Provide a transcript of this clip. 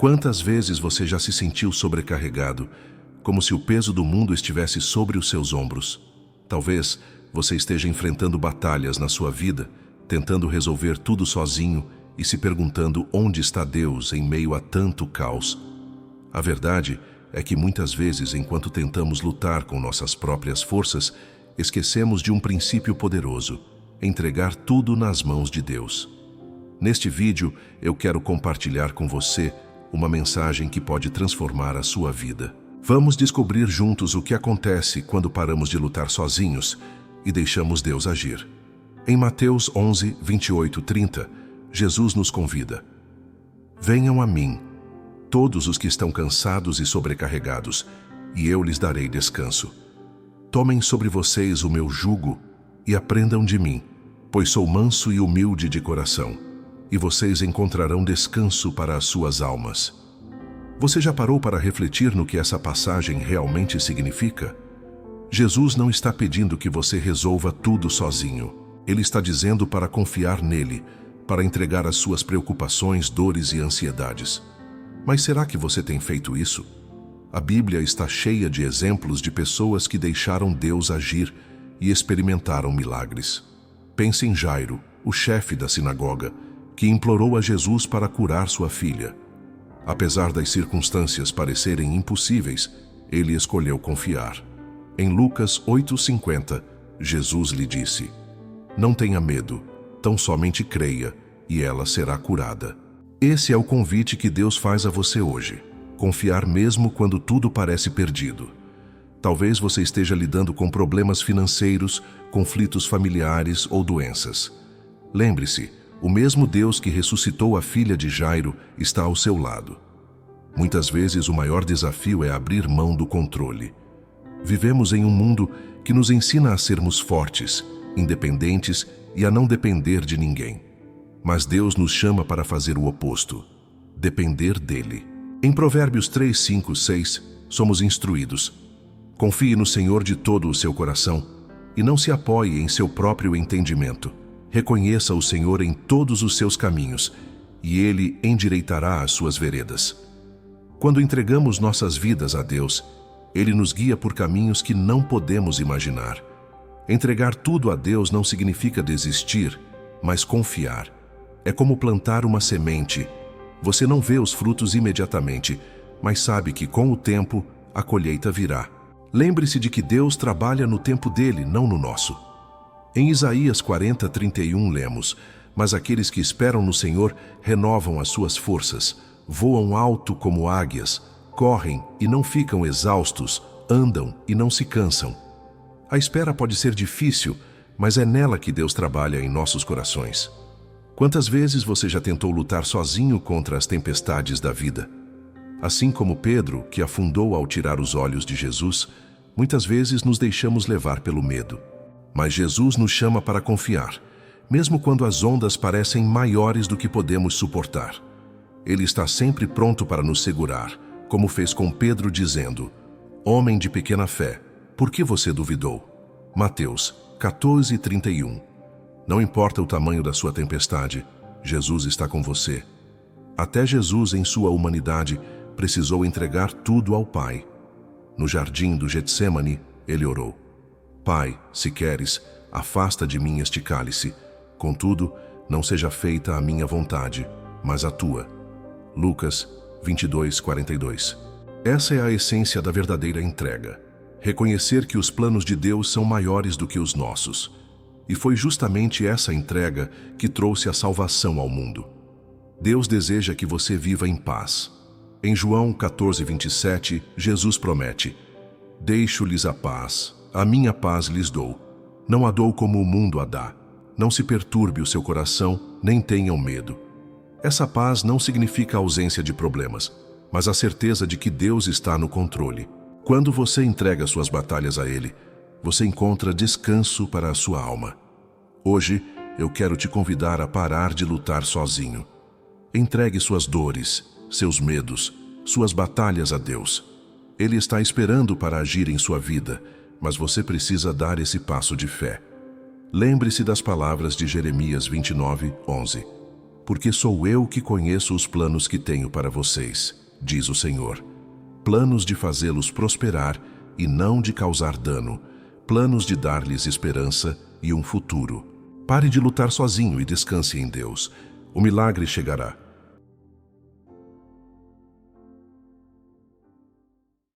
Quantas vezes você já se sentiu sobrecarregado, como se o peso do mundo estivesse sobre os seus ombros? Talvez você esteja enfrentando batalhas na sua vida, tentando resolver tudo sozinho e se perguntando onde está Deus em meio a tanto caos. A verdade é que muitas vezes, enquanto tentamos lutar com nossas próprias forças, esquecemos de um princípio poderoso: entregar tudo nas mãos de Deus. Neste vídeo, eu quero compartilhar com você uma mensagem que pode transformar a sua vida. Vamos descobrir juntos o que acontece quando paramos de lutar sozinhos e deixamos Deus agir. Em Mateus 11, 28, 30, Jesus nos convida: venham a mim, todos os que estão cansados e sobrecarregados, e eu lhes darei descanso. Tomem sobre vocês o meu jugo e aprendam de mim, pois sou manso e humilde de coração, e vocês encontrarão descanso para as suas almas. Você já parou para refletir no que essa passagem realmente significa? Jesus não está pedindo que você resolva tudo sozinho. Ele está dizendo para confiar nele, para entregar as suas preocupações, dores e ansiedades. Mas será que você tem feito isso? A Bíblia está cheia de exemplos de pessoas que deixaram Deus agir e experimentaram milagres. Pense em Jairo, o chefe da sinagoga, que implorou a Jesus para curar sua filha. Apesar das circunstâncias parecerem impossíveis, ele escolheu confiar. Em Lucas 8,50, Jesus lhe disse: não tenha medo, tão somente creia, e ela será curada. Esse é o convite que Deus faz a você hoje: confiar mesmo quando tudo parece perdido. Talvez você esteja lidando com problemas financeiros, conflitos familiares ou doenças. Lembre-se, o mesmo Deus que ressuscitou a filha de Jairo está ao seu lado. Muitas vezes o maior desafio é abrir mão do controle. Vivemos em um mundo que nos ensina a sermos fortes, independentes e a não depender de ninguém. Mas Deus nos chama para fazer o oposto: depender dele. Em Provérbios 3, 5, 6, somos instruídos: confie no Senhor de todo o seu coração e não se apoie em seu próprio entendimento. Reconheça o Senhor em todos os seus caminhos, e Ele endireitará as suas veredas. Quando entregamos nossas vidas a Deus, Ele nos guia por caminhos que não podemos imaginar. Entregar tudo a Deus não significa desistir, mas confiar. É como plantar uma semente. Você não vê os frutos imediatamente, mas sabe que com o tempo a colheita virá. Lembre-se de que Deus trabalha no tempo dele, não no nosso. Em Isaías 40, 31 lemos: mas aqueles que esperam no Senhor renovam as suas forças, voam alto como águias, correm e não ficam exaustos, andam e não se cansam. A espera pode ser difícil, mas é nela que Deus trabalha em nossos corações. Quantas vezes você já tentou lutar sozinho contra as tempestades da vida? Assim como Pedro, que afundou ao tirar os olhos de Jesus, muitas vezes nos deixamos levar pelo medo. Mas Jesus nos chama para confiar, mesmo quando as ondas parecem maiores do que podemos suportar. Ele está sempre pronto para nos segurar, como fez com Pedro, dizendo: homem de pequena fé, por que você duvidou? Mateus 14, 31. Não importa o tamanho da sua tempestade, Jesus está com você. Até Jesus, em sua humanidade, precisou entregar tudo ao Pai. No jardim do Getsêmani, ele orou: Pai, se queres, afasta de mim este cálice. Contudo, não seja feita a minha vontade, mas a tua. Lucas 22, 42. Essa é a essência da verdadeira entrega. Reconhecer que os planos de Deus são maiores do que os nossos. E foi justamente essa entrega que trouxe a salvação ao mundo. Deus deseja que você viva em paz. Em João 14, 27, Jesus promete: deixo-lhes a paz, a minha paz lhes dou. Não a dou como o mundo a dá. Não se perturbe o seu coração, nem tenham medo. Essa paz não significa ausência de problemas, mas a certeza de que Deus está no controle. Quando você entrega suas batalhas a Ele, você encontra descanso para a sua alma. Hoje, eu quero te convidar a parar de lutar sozinho. Entregue suas dores, seus medos, suas batalhas a Deus. Ele está esperando para agir em sua vida, mas você precisa dar esse passo de fé. Lembre-se das palavras de Jeremias 29, 11. porque sou eu que conheço os planos que tenho para vocês, diz o Senhor. Planos de fazê-los prosperar e não de causar dano, planos de dar-lhes esperança e um futuro. Pare de lutar sozinho e descanse em Deus. O milagre chegará.